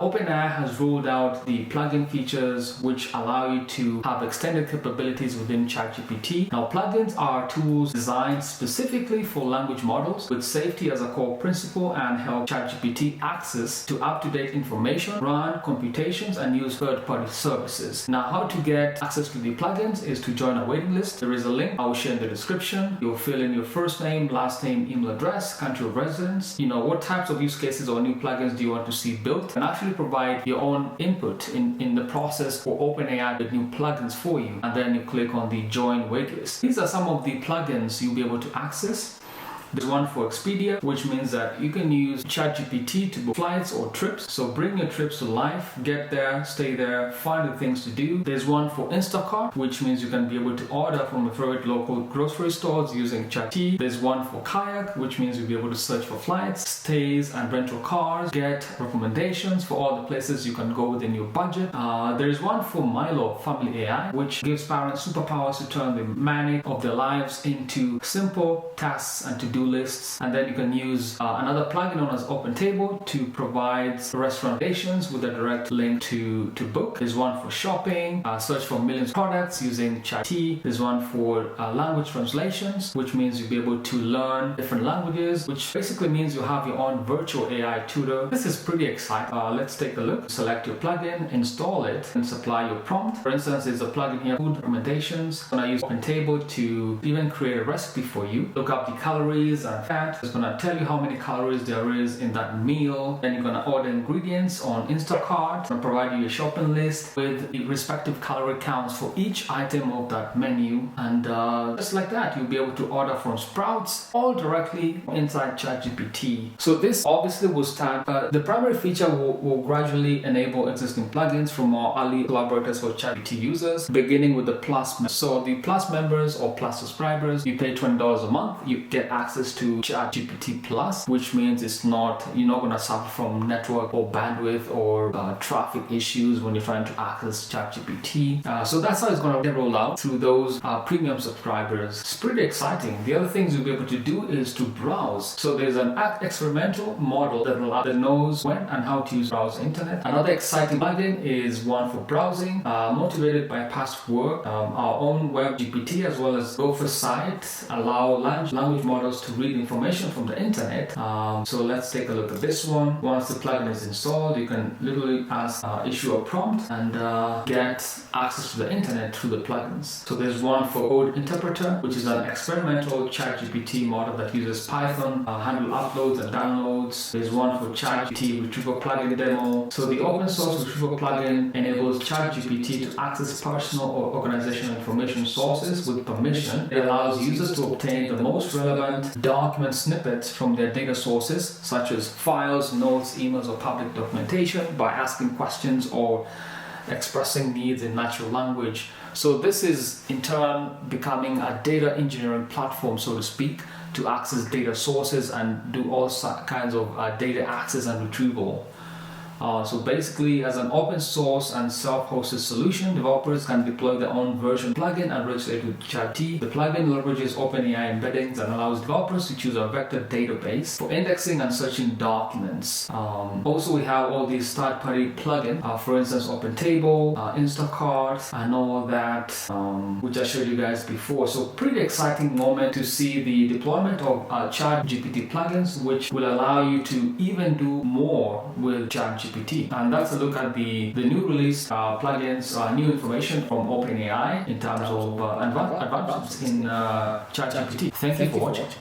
OpenAI has rolled out the plugin features which allow you to have extended capabilities within ChatGPT. Now, plugins are tools designed specifically for language models with safety as a core principle and help ChatGPT access to up-to-date information, run computations, and use third-party services. Now, how to get access to the plugins is to join a waiting list. There is a link I will share in the description. You'll fill in your first name, last name, email address, country of residence. What types of use cases or new plugins do you want to see built, and actually provide your own input in the process for OpenAI with new plugins for you, and then you click on the join waitlist. These are some of the plugins you'll be able to access. There's one for Expedia, which means that you can use ChatGPT to book flights or trips. So bring your trips to life, get there, stay there, find the things to do. There's one for Instacart, which means you can be able to order from your favorite local grocery stores using ChatGPT. There's one for Kayak, which means you'll be able to search for flights, stays, and rental cars, get recommendations for all the places you can go within your budget. There's one for Milo Family AI, which gives parents superpowers to turn the manic of their lives into simple tasks and to-do lists. And then you can use another plugin known as OpenTable to provide restaurant recommendations with a direct link to book. There's one for shopping, search for millions of products using ChatGPT. There's one for language translations, which means you'll be able to learn different languages, which basically means you have your own virtual AI tutor. This is pretty exciting. Let's take a look. Select your plugin, install it, and supply your prompt. For instance, there's a plugin here, food recommendations. I'm going to use OpenTable to even create a recipe for you. Look up the calories and fat. It's going to tell you how many calories there is in that meal. Then you're going to order ingredients on Instacart and provide you a shopping list with the respective calorie counts for each item of that menu. And just like that, you'll be able to order from Sprouts all directly inside ChatGPT. So this obviously will start. The primary feature will gradually enable existing plugins from our early collaborators for ChatGPT users, beginning with the Plus. So the Plus members or Plus subscribers, you pay $20 a month, you get access to ChatGPT Plus, which means you're not going to suffer from network or bandwidth or traffic issues when you're trying to access ChatGPT. So that's how it's going to get rolled out through those premium subscribers. It's pretty exciting. The other things you'll be able to do is to browse. So there's an experimental model that knows when and how to use browse internet. Another exciting plugin is one for browsing, motivated by past work. Our own web GPT as well as Gopher's site allow language models to read information from the internet. So let's take a look at this one. Once the plugin is installed, you can literally issue a prompt and get access to the internet through the plugins. So there's one for Code Interpreter, which is an experimental ChatGPT model that uses Python, handle uploads and downloads. There's one for ChatGPT Retrieval Plugin demo. So the open source Retrieval plugin enables ChatGPT to access personal or organizational information sources with permission. It allows users to obtain the most relevant document snippets from their data sources, such as files, notes, emails, or public documentation, by asking questions or expressing needs in natural language. So this is in turn becoming a data engineering platform, so to speak, to access data sources and do all kinds of data access and retrieval. So basically, as an open source and self-hosted solution, developers can deploy their own version plugin and register it with ChatGPT. The plugin leverages OpenAI embeddings and allows developers to choose a vector database for indexing and searching documents. Also, we have all these third-party plugins, for instance, OpenTable, Instacart, and all that, which I showed you guys before. So pretty exciting moment to see the deployment of ChatGPT plugins, which will allow you to even do more with ChatGPT. And that's a look at the new release plugins, new information from OpenAI in terms of advancements in ChatGPT. Thank you for watching.